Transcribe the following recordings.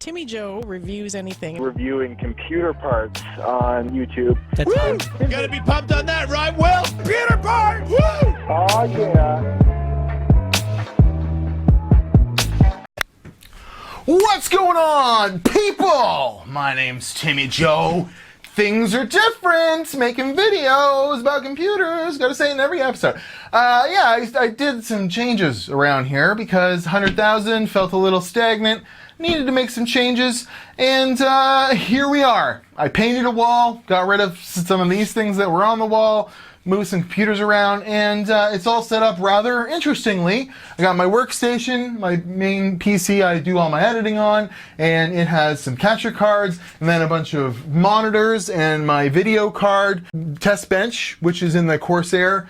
Timmy Joe reviews anything. Reviewing computer parts on YouTube. That's Woo! You gotta be pumped on that, right, Will? Computer parts! Woo! Oh, yeah. What's going on, people? My name's Timmy Joe. Things are different. Making videos about computers. Gotta say it in every episode. I did some changes around here because 100,000 felt a little stagnant. Needed to make some changes, and here we are. I painted a wall, got rid of some of these things that were on the wall, moved some computers around, and it's all set up rather interestingly. I got my workstation, my main PC I do all my editing on, and it has some capture cards, and then a bunch of monitors, and my video card test bench, which is in the Corsair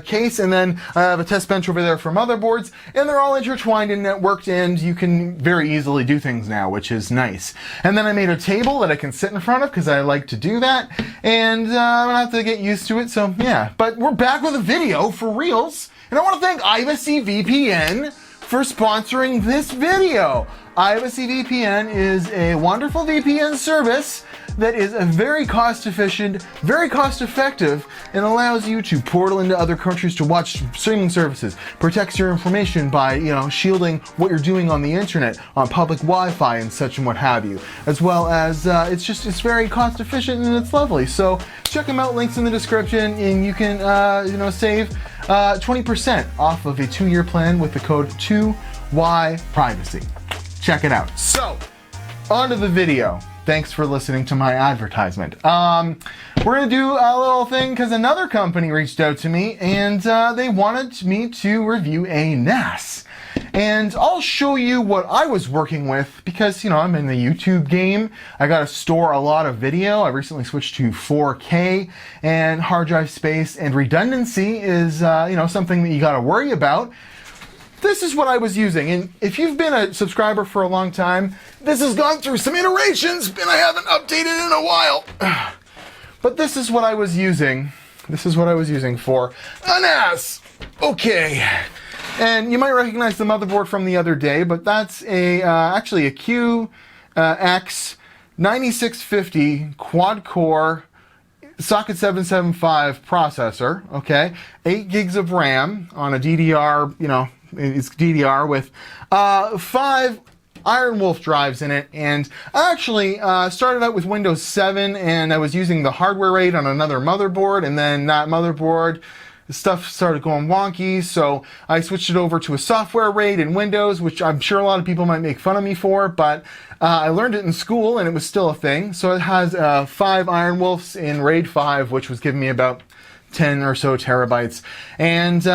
case, and then I have a test bench over there for motherboards, and they're all intertwined and networked, and you can very easily do things now, which is nice. And then I made a table that I can sit in front of, because I like to do that, and I'm gonna have to get used to it, so yeah. But we're back with a video for reals, and I want to thank Privacy VPN for sponsoring this video. Privacy VPN is a wonderful VPN service that is a very cost efficient, very cost effective, and allows you to portal into other countries to watch streaming services, protects your information by, shielding what you're doing on the internet, on public Wi-Fi and such and what have you, as well as it's very cost efficient and it's lovely. So check them out, links in the description, and you can save 20% off of a 2-year plan with the code 2YPrivacy. Check it out. So, on to the video. Thanks for listening to my advertisement. We're gonna do a little thing because another company reached out to me and they wanted me to review a NAS. And I'll show you what I was working with because, I'm in the YouTube game. I gotta store a lot of video. I recently switched to 4K, and hard drive space and redundancy is, something that you gotta worry about. This is what I was using, and if you've been a subscriber for a long time, this has gone through some iterations, and I haven't updated in a while. But this is what I was using. This is what I was using for a NAS. Okay. And you might recognize the motherboard from the other day, but that's actually a QX 9650 quad-core socket 775 processor, okay? 8 gigs of RAM on a DDR, it's DDR with 5 Iron Wolf drives in it, and I actually started out with Windows 7, and I was using the hardware RAID on another motherboard, and then that motherboard stuff started going wonky, so I switched it over to a software RAID in Windows, which I'm sure a lot of people might make fun of me for, but I learned it in school and it was still a thing. So it has 5 Iron Wolves in RAID 5, which was giving me about 10 or so terabytes, and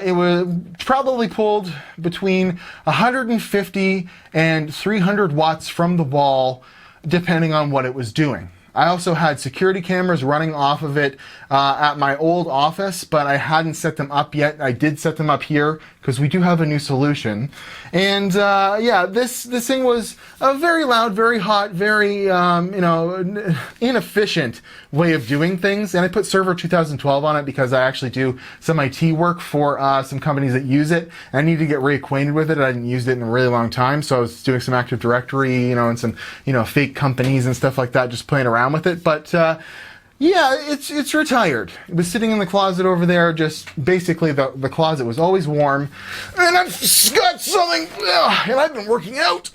it was probably pulled between 150 and 300 watts from the wall, depending on what it was doing. I also had security cameras running off of it at my old office, but I hadn't set them up yet. I did set them up here because we do have a new solution. And this thing was a very loud, very hot, very inefficient way of doing things. And I put Server 2012 on it because I actually do some IT work for some companies that use it. And I need to get reacquainted with it. I hadn't used it in a really long time, so I was doing some Active Directory, and some fake companies and stuff like that, just playing around with it. But it's retired. It was sitting in the closet over there, just basically the closet was always warm. And I've got something, and I've been working out.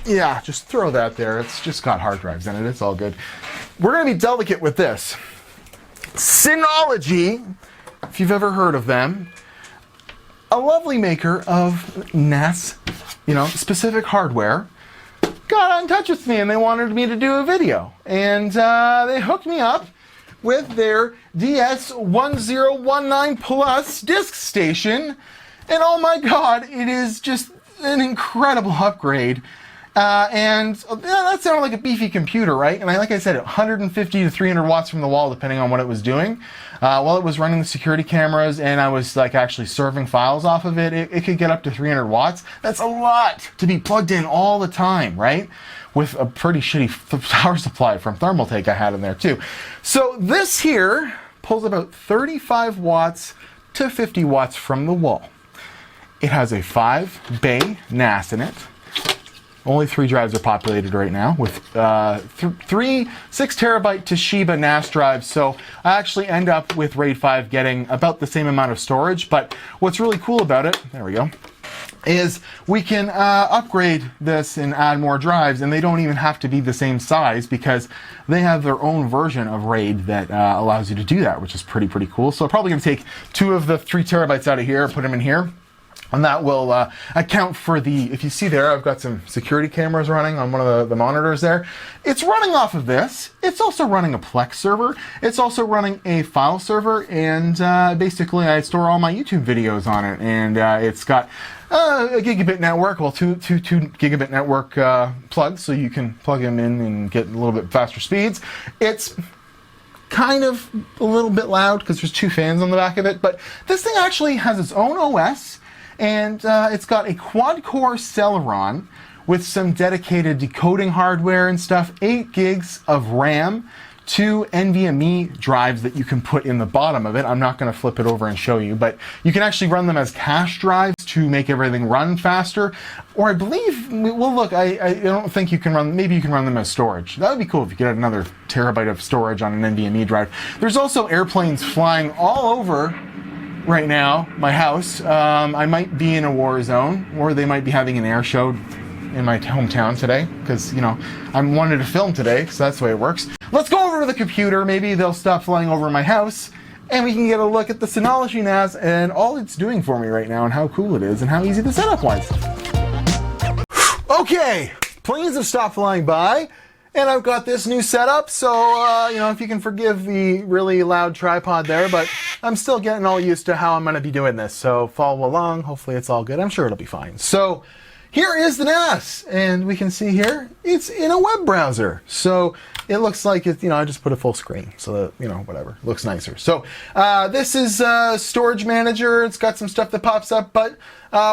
Yeah, just throw that there. It's just got hard drives in it. It's all good. We're going to be delicate with this. Synology, if you've ever heard of them, a lovely maker of NAS, specific hardware, got in touch with me and they wanted me to do a video. And they hooked me up with their DS1019 Plus DiskStation. And oh my god, it is just an incredible upgrade. That sounded like a beefy computer, right? And like I said, 150 to 300 watts from the wall, depending on what it was doing. While it was running the security cameras and I was actually serving files off of it, it could get up to 300 watts. That's a lot to be plugged in all the time, right? With a pretty shitty power supply from Thermaltake I had in there too. So this here pulls about 35 watts to 50 watts from the wall. It has a 5-bay NAS in it. Only 3 drives are populated right now with 3 6-terabyte Toshiba NAS drives. So I actually end up with RAID 5 getting about the same amount of storage. But what's really cool about it, there we go, is we can upgrade this and add more drives, and they don't even have to be the same size because they have their own version of RAID that allows you to do that, which is pretty cool. So I'm probably going to take 2 of the 3 terabytes out of here, put them in here. And that will account for the, if you see there, I've got some security cameras running on one of the monitors there. It's running off of this. It's also running a Plex server. It's also running a file server. And basically I store all my YouTube videos on it. And it's got a gigabit network, well, two gigabit network plugs, so you can plug them in and get a little bit faster speeds. It's kind of a little bit loud because there's 2 fans on the back of it. But this thing actually has its own OS. And it's got a quad-core Celeron with some dedicated decoding hardware and stuff, 8 gigs of RAM, 2 NVMe drives that you can put in the bottom of it. I'm not going to flip it over and show you, but you can actually run them as cache drives to make everything run faster. Or I believe, well, look, I don't think you can run, maybe you can run them as storage. That would be cool if you could add another terabyte of storage on an NVMe drive. There's also airplanes flying all over right now, my house. I might be in a war zone, or they might be having an air show in my hometown today, because, you know, I wanted to film today, so that's the way it works. Let's go over to the computer. Maybe they'll stop flying over my house, and we can get a look at the Synology NAS and all it's doing for me right now, and how cool it is, and how easy the setup was. Okay, planes have stopped flying by. And I've got this new setup, so, you know, if you can forgive the really loud tripod there, but I'm still getting all used to how I'm going to be doing this. So follow along. Hopefully it's all good. I'm sure it'll be fine. So here is the NAS, and we can see here it's in a web browser. So it looks like it, you know, I just put a full screen so that, you know, whatever, it looks nicer. So this is Storage Manager. It's got some stuff that pops up, but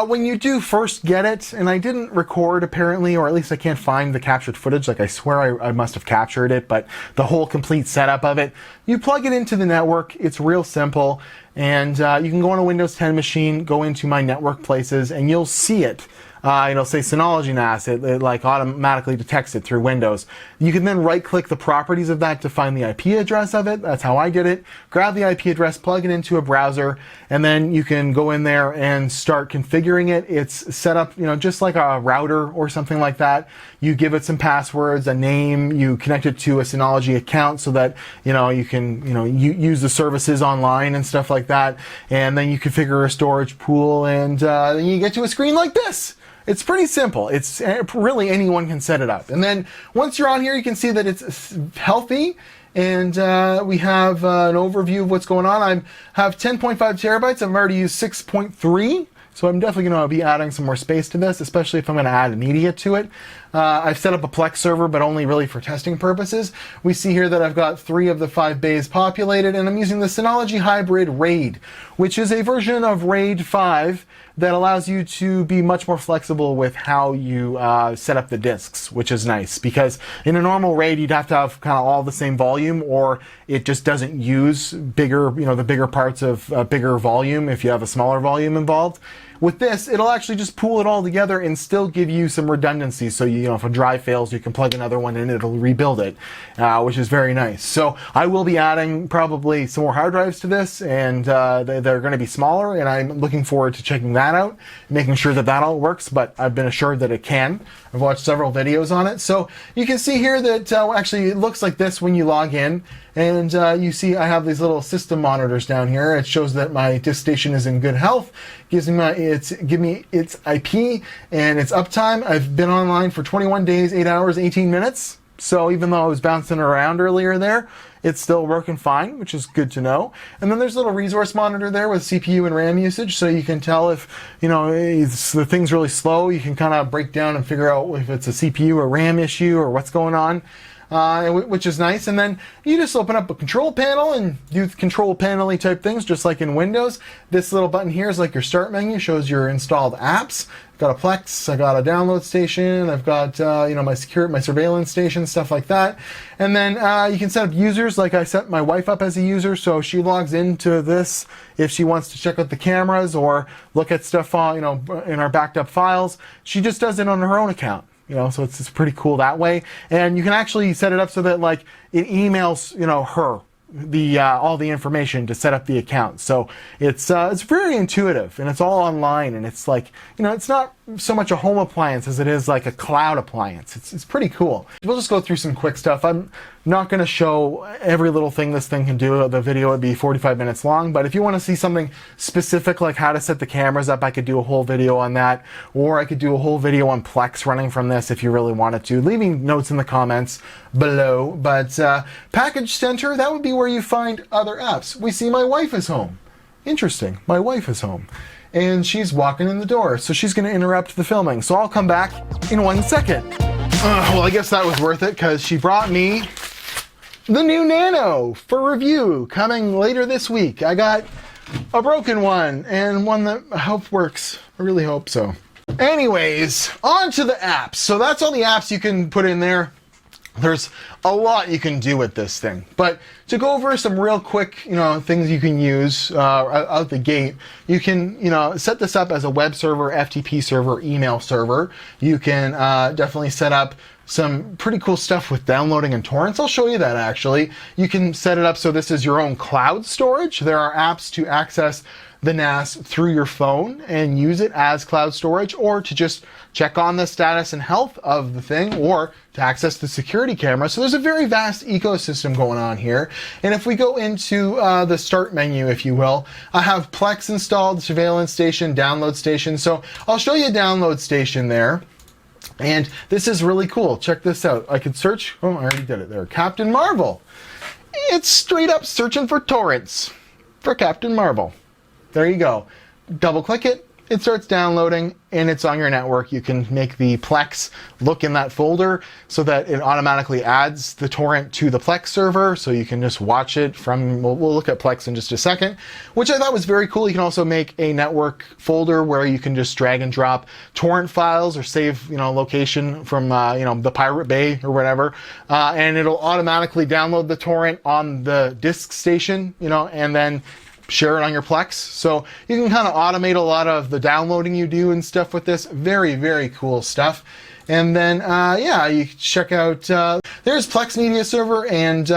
when you do first get it, and I didn't record apparently, or at least I can't find the captured footage, like I swear I must have captured it, but the whole complete setup of it, you plug it into the network. It's real simple, and you can go on a Windows 10 machine, go into My Network Places, and you'll see it. It'll say Synology NAS. It like automatically detects it through Windows. You can then right-click the properties of that to find the IP address of it. That's how I did it. Grab the IP address, plug it into a browser, and then you can go in there and start configuring it. It's set up, you know, just like a router or something like that. You give it some passwords, a name. You connect it to a Synology account so that, you know, you can, you know, use the services online and stuff like that. And then you configure a storage pool, and then you get to a screen like this. It's pretty simple. It's really anyone can set it up. And then once you're on here, you can see that it's healthy. And we have an overview of what's going on. I have 10.5 terabytes. I've already used 6.3. So I'm definitely going to be adding some more space to this, especially if I'm going to add media to it. I've set up a Plex server, but only really for testing purposes. We see here that I've got 3 of the 5 bays populated, and I'm using the Synology Hybrid RAID, which is a version of RAID 5 that allows you to be much more flexible with how you set up the disks, which is nice, because in a normal RAID you'd have to have kind of all the same volume, or it just doesn't use bigger, you know, the bigger parts of bigger volume if you have a smaller volume involved. With this, it'll actually just pool it all together and still give you some redundancy. So, you know, if a drive fails, you can plug another one in, it'll rebuild it, which is very nice. So I will be adding probably some more hard drives to this, and they're going to be smaller, and I'm looking forward to checking that out, making sure that that all works, but I've been assured that it can. I've watched several videos on it. So you can see here that actually it looks like this when you log in. And you see I have these little system monitors down here. It shows that my DiskStation is in good health. Give me its IP and its uptime. I've been online for 21 days, 8 hours, 18 minutes. So even though I was bouncing around earlier there, it's still working fine, which is good to know. And then there's a little resource monitor there with CPU and RAM usage, so you can tell if, you know, the thing's really slow. You can kind of break down and figure out if it's a CPU or RAM issue or what's going on. Which is nice. And then you just open up a control panel and do control panel-y type things, just like in Windows. This little button here is like your start menu, shows your installed apps. I've got a Plex, I got a download station, I've got you know, my surveillance station, stuff like that. And then you can set up users. Like I set my wife up as a user, so she logs into this if she wants to check out the cameras or look at stuff you know, in our backed up files. She just does it on her own account. you know, so it's pretty cool that way. And you can actually set it up so that like it emails, you know, her all the information to set up the account. So it's very intuitive, and it's all online, and it's like, you know, it's not so much a home appliance as it is like a cloud appliance. It's pretty cool. We'll just go through some quick stuff. I'm not going to show every little thing this thing can do. The video would be 45 minutes long, but if you want to see something specific like how to set the cameras up, I could do a whole video on that, or I could do a whole video on Plex running from this if you really wanted to. Leaving notes in the comments below. But Package Center, that would be where you find other apps. We see my wife is home. Interesting. My wife is home. And she's walking in the door, so she's going to interrupt the filming. So I'll come back in 1 second. Well, I guess that was worth it, because she brought me the new Nano for review, coming later this week. I got a broken one, and one that I hope works. I really hope so. Anyways, on to the apps. So that's all the apps you can put in there. There's a lot you can do with this thing, but to go over some real quick, you know, things you can use out the gate, you can, you know, set this up as a web server, FTP server, email server. You can definitely set up some pretty cool stuff with downloading and torrents. I'll show you that actually. You can set it up so this is your own cloud storage. There are apps to access the NAS through your phone and use it as cloud storage, or to just check on the status and health of the thing, or to access the security camera. So there's a very vast ecosystem going on here. And if we go into the start menu, if you will, I have Plex installed, surveillance station, download station. So I'll show you a download station there. And this is really cool. Check this out. I could search. Oh, I already did it there. Captain Marvel. It's straight up searching for torrents for Captain Marvel. There you go. Double click it, it starts downloading, and it's on your network. You can make the Plex look in that folder so that it automatically adds the torrent to the Plex server, so you can just watch it from, we'll look at Plex in just a second, which I thought was very cool. You can also make a network folder where you can just drag and drop torrent files or save, you know, location from, you know, the Pirate Bay or whatever, and it'll automatically download the torrent on the disk station, you know, and then share it on your Plex. So you can kind of automate a lot of the downloading you do and stuff with this. Very, very cool stuff. And then, yeah, you can check out, there's Plex Media Server, and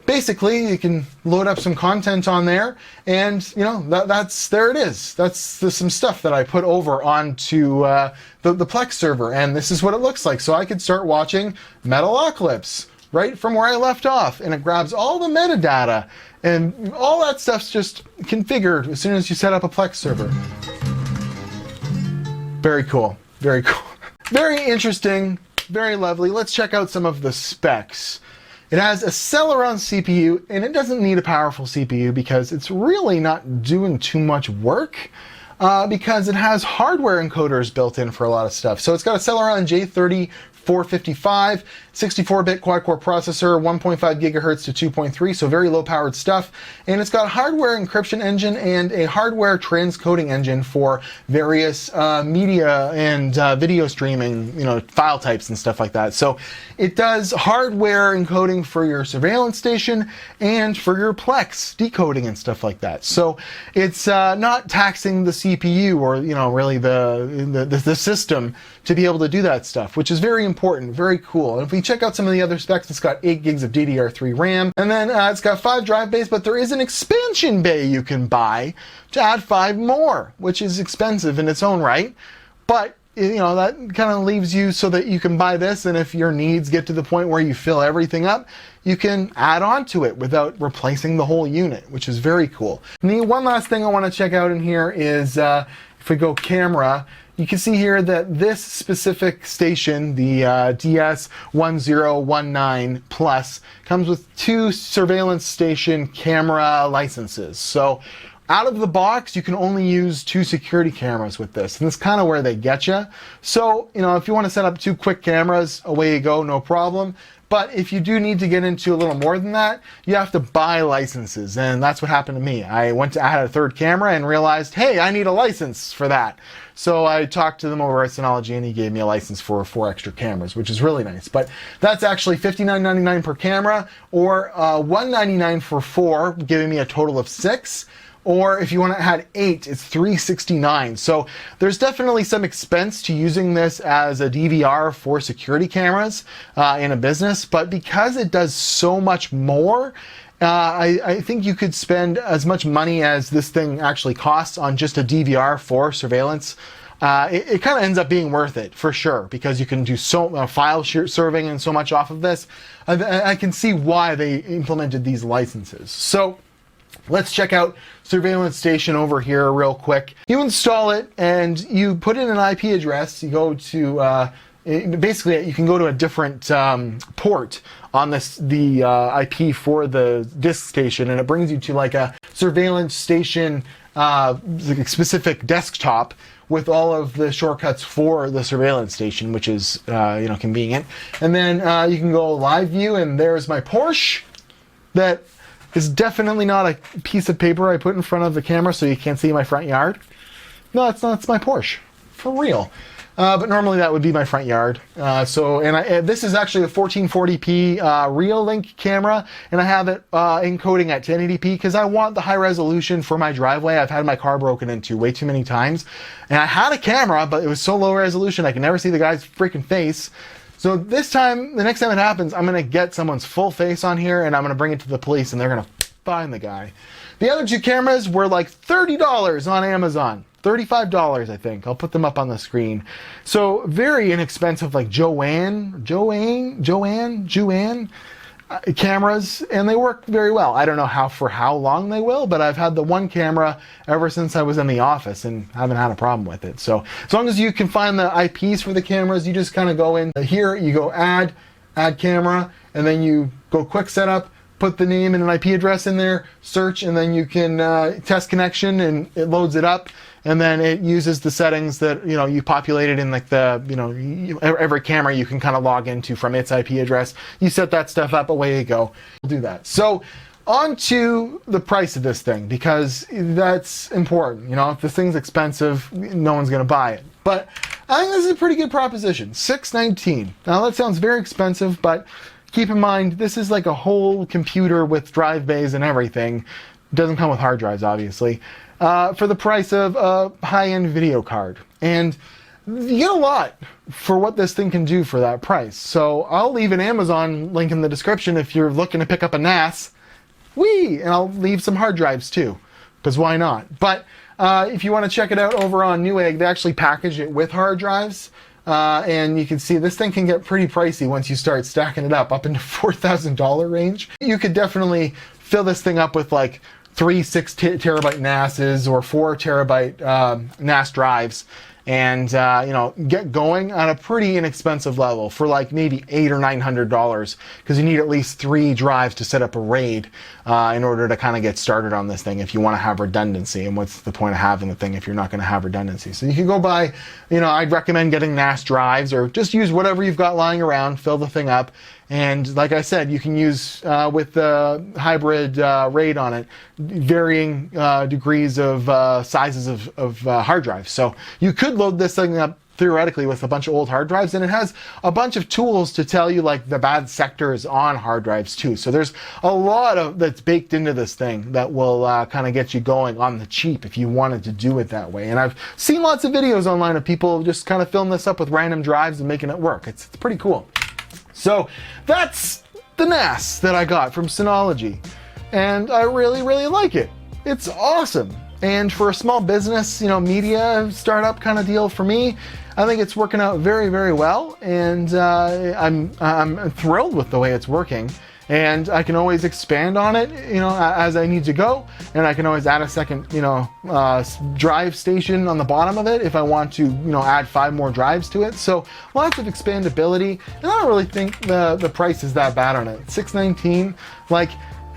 basically you can load up some content on there, and, you know, there it is. That's some stuff that I put over onto the Plex server, and this is what it looks like. So I could start watching Metalocalypse right from where I left off, and it grabs all the metadata, and all that stuff's just configured as soon as you set up a Plex server. Very cool. Very cool. Very interesting. Very lovely. Let's check out some of the specs. It has a Celeron CPU, and it doesn't need a powerful CPU because it's really not doing too much work, because it has hardware encoders built in for a lot of stuff. So it's got a Celeron J30 455, 64-bit quad-core processor, 1.5 gigahertz to 2.3, so very low-powered stuff. And it's got a hardware encryption engine and a hardware transcoding engine for various media and video streaming, you know, file types and stuff like that. So it does hardware encoding for your surveillance station and for your Plex decoding and stuff like that. So it's not taxing the CPU or, you know, really the system to be able to do that stuff, which is very important, very cool. And if we check out some of the other specs, it's got 8 gigs of DDR3 RAM, and then it's got 5 drive bays, but there is an expansion bay you can buy to add 5 more, which is expensive in its own right. But, you know, that kind of leaves you so that you can buy this, and if your needs get to the point where you fill everything up, you can add on to it without replacing the whole unit, which is very cool. And the one last thing I want to check out in here is, if we go camera, you can see here that this specific station, the DS1019 Plus, comes with 2 surveillance station camera licenses. So out of the box, you can only use 2 security cameras with this, and that's kind of where they get you. So, you know, if you want to set up 2 quick cameras, away you go, no problem. But if you do need to get into a little more than that, you have to buy licenses, and that's what happened to me. I went to add a 3rd camera and realized, hey, I need a license for that. So I talked to them over at Synology, and he gave me a license for 4 extra cameras, which is really nice. But that's actually $59.99 per camera, or $199 for 4, giving me a total of 6. or if you want to add 8, it's $369. So there's definitely some expense to using this as a DVR for security cameras in a business, but because it does so much more, I think you could spend as much money as this thing actually costs on just a DVR for surveillance. It kind of ends up being worth it for sure, because you can do so file serving and so much off of this. I can see why they implemented these licenses. So let's check out Surveillance Station over here real quick. You install it and you put in an IP address. You go to basically you can go to a different port on the IP for the disk station, and it brings you to like a Surveillance Station specific desktop with all of the shortcuts for the surveillance station, which is convenient. And then you can go live view, and there's my Porsche. That is definitely not a piece of paper I put in front of the camera so you can't see my front yard. No, it's not. It's my Porsche, for real. But normally that would be my front yard. This is actually a 1440p real link camera, and I have it encoding at 1080p because I want the high resolution for my driveway. I've had my car broken into way too many times, and I had a camera, but it was so low resolution I could never see the guy's freaking face. So this time, the next time it happens, I'm going to get someone's full face on here, and I'm going to bring it to the police, and they're going to find the guy. The other two cameras were like $30 on Amazon. $35, I think. I'll put them up on the screen. So very inexpensive, like Joanne cameras, and they work very well. I don't know for how long they will, but I've had the one camera ever since I was in the office and haven't had a problem with it. So as long as you can find the IPs for the cameras, you just kind of go in here, you go add camera, and then you go quick setup, put the name and an IP address in there, search, and then you can test connection, and it loads it up. And then it uses the settings that you populated in like the every camera you can kind of log into from its IP address. You set that stuff up, away you go. We'll do that. So on to the price of this thing, because that's important. If this thing's expensive, no one's going to buy it. But I think this is a pretty good proposition. $619. Now that sounds very expensive, but keep in mind this is like a whole computer with drive bays and everything. It doesn't come with hard drives, obviously. For the price of a high-end video card. And you get a lot for what this thing can do for that price. So I'll leave an Amazon link in the description if you're looking to pick up a NAS. And I'll leave some hard drives too, because why not? But if you want to check it out over on Newegg, they actually package it with hard drives. And you can see this thing can get pretty pricey once you start stacking it up into $4,000 range. You could definitely fill this thing up with like 3 6 terabyte NASs or 4 terabyte NAS drives, and get going on a pretty inexpensive level for like maybe $800 or $900, because you need at least 3 drives to set up a RAID in order to kind of get started on this thing if you want to have redundancy. And what's the point of having the thing if you're not going to have redundancy? So you can go buy, I'd recommend getting NAS drives, or just use whatever you've got lying around, fill the thing up. And like I said, you can use with the hybrid RAID on it, varying degrees of sizes of hard drives. So you could load this thing up theoretically with a bunch of old hard drives, and it has a bunch of tools to tell you like the bad sectors on hard drives too. So there's a lot that's baked into this thing that will kind of get you going on the cheap if you wanted to do it that way. And I've seen lots of videos online of people just kind of filling this up with random drives and making it work. It's pretty cool. So that's the NAS that I got from Synology, and I really, really like it. It's awesome. And for a small business, media startup kind of deal for me, I think it's working out very, very well, and I'm thrilled with the way it's working. And I can always expand on it, as I need to go. And I can always add a second, drive station on the bottom of it if I want to, add 5 more drives to it. So lots of expandability. And I don't really think the price is that bad on it. $619. Like,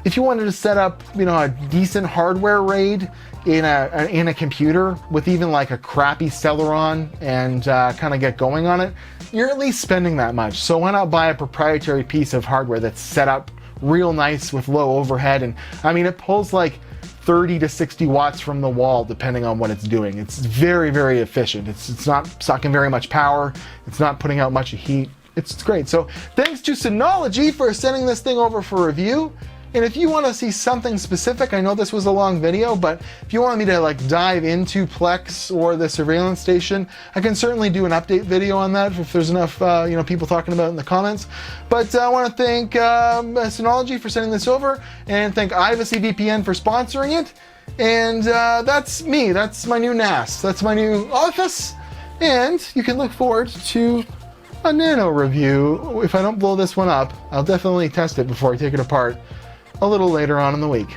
if you wanted to set up, a decent hardware RAID in a computer with even like a crappy Celeron and kind of get going on it, you're at least spending that much. So why not buy a proprietary piece of hardware that's set up real nice with low overhead? And I mean, it pulls like 30 to 60 watts from the wall depending on what it's doing. It's very, very efficient. It's not sucking very much power. It's not putting out much heat. It's great. So thanks to Synology for sending this thing over for review. And if you want to see something specific, I know this was a long video, but if you want me to like dive into Plex or the surveillance station, I can certainly do an update video on that if there's enough people talking about it in the comments. But I want to thank Synology for sending this over, and thank Privacy VPN for sponsoring it. And that's me. That's my new NAS. That's my new office. And you can look forward to a Nano review. If I don't blow this one up, I'll definitely test it before I take it apart a little later on in the week.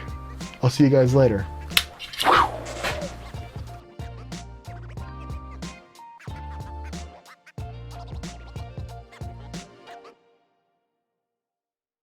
I'll see you guys later.